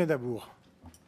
Dabour.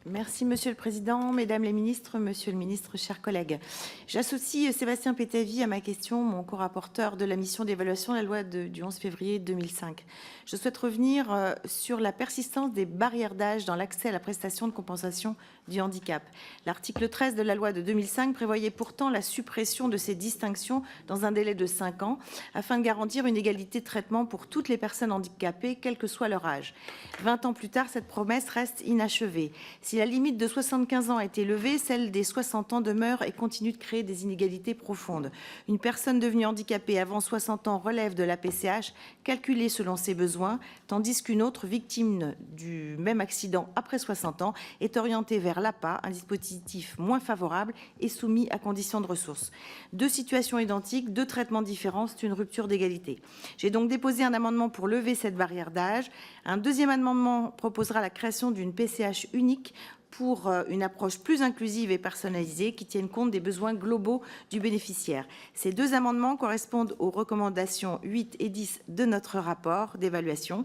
Merci Monsieur le Président, Mesdames les Ministres, Monsieur le Ministre, chers collègues. J'associe Sébastien Pétavy à ma question, mon co-rapporteur de la mission d'évaluation de la loi du 11 février 2005. Je souhaite revenir sur la persistance des barrières d'âge dans l'accès à la prestation de compensation du handicap. L'article 13 de la loi de 2005 prévoyait pourtant la suppression de ces distinctions dans un délai de 5 ans afin de garantir une égalité de traitement pour toutes les personnes handicapées, quel que soit leur âge. 20 ans plus tard, cette promesse reste inachevée. Si la limite de 75 ans a été levée, celle des 60 ans demeure et continue de créer des inégalités profondes. Une personne devenue handicapée avant 60 ans relève de la PCH, calculée selon ses besoins, tandis qu'une autre, victime du même accident après 60 ans, est orientée vers l'APA, un dispositif moins favorable et soumis à conditions de ressources. Deux situations identiques, deux traitements différents, c'est une rupture d'égalité. J'ai donc déposé un amendement pour lever cette barrière d'âge. Un deuxième amendement proposera la création d'une PCH unique pour une approche plus inclusive et personnalisée qui tienne compte des besoins globaux du bénéficiaire. Ces deux amendements correspondent aux recommandations 8 et 10 de notre rapport d'évaluation.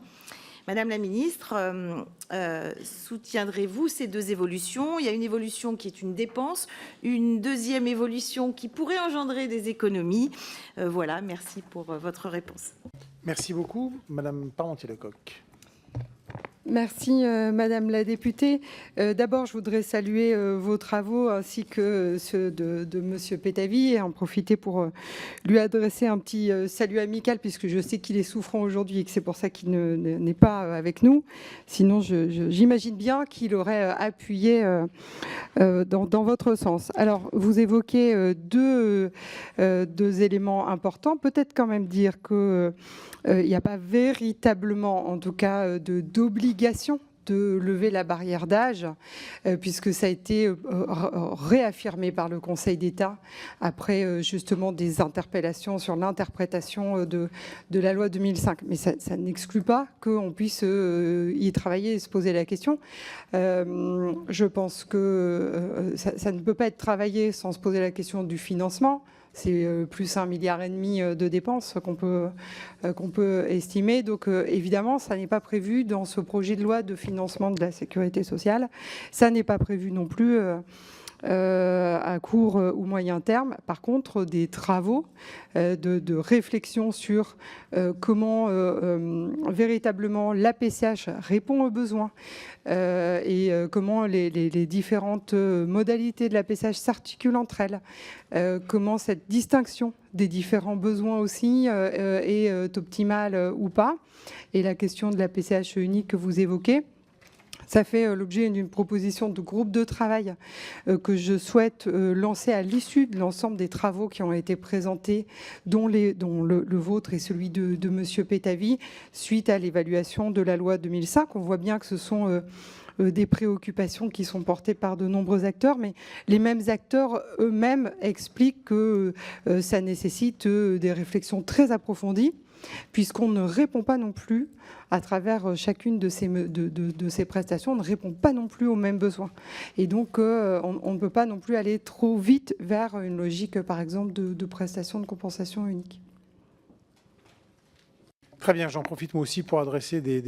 Madame la Ministre, soutiendrez-vous ces deux évolutions? Il y a une évolution qui est une dépense, une deuxième évolution qui pourrait engendrer des économies. Voilà, merci pour votre réponse. Merci beaucoup. Madame Parmentier-Lecocq. Merci Madame la députée. D'abord, je voudrais saluer vos travaux ainsi que ceux de Monsieur Pétavy et en profiter pour lui adresser un petit salut amical puisque je sais qu'il est souffrant aujourd'hui et que c'est pour ça qu'il n'est pas avec nous. Sinon, j'imagine bien qu'il aurait appuyé dans votre sens. Alors, vous évoquez deux éléments importants. Peut-être quand même dire que il n'y a pas véritablement, en tout cas, d'obligation de lever la barrière d'âge, puisque ça a été réaffirmé par le Conseil d'État après justement des interpellations sur l'interprétation de la loi 2005. Mais ça n'exclut pas qu'on puisse y travailler et se poser la question. Je pense que ça ne peut pas être travaillé sans se poser la question du financement. C'est plus 1,5 milliard de dépenses qu'on peut estimer. Donc évidemment, ça n'est pas prévu dans ce projet de loi de financement de la sécurité sociale. Ça n'est pas prévu non plus à court ou moyen terme. Par contre, des travaux de réflexion sur comment véritablement la PCH répond aux besoins et comment les différentes modalités de la PCH s'articulent entre elles, comment cette distinction des différents besoins aussi est optimale ou pas, et la question de la PCH unique que vous évoquez. Ça fait l'objet d'une proposition de groupe de travail que je souhaite lancer à l'issue de l'ensemble des travaux qui ont été présentés, dont le vôtre et celui de Monsieur Pétavy, suite à l'évaluation de la loi 2005. On voit bien que ce sont des préoccupations qui sont portées par de nombreux acteurs, mais les mêmes acteurs eux-mêmes expliquent que ça nécessite des réflexions très approfondies, puisqu'on ne répond pas non plus, à travers chacune de ces prestations, on ne répond pas non plus aux mêmes besoins. Et donc, on ne peut pas non plus aller trop vite vers une logique, par exemple, de prestation de compensation unique. Très bien, j'en profite moi aussi pour adresser des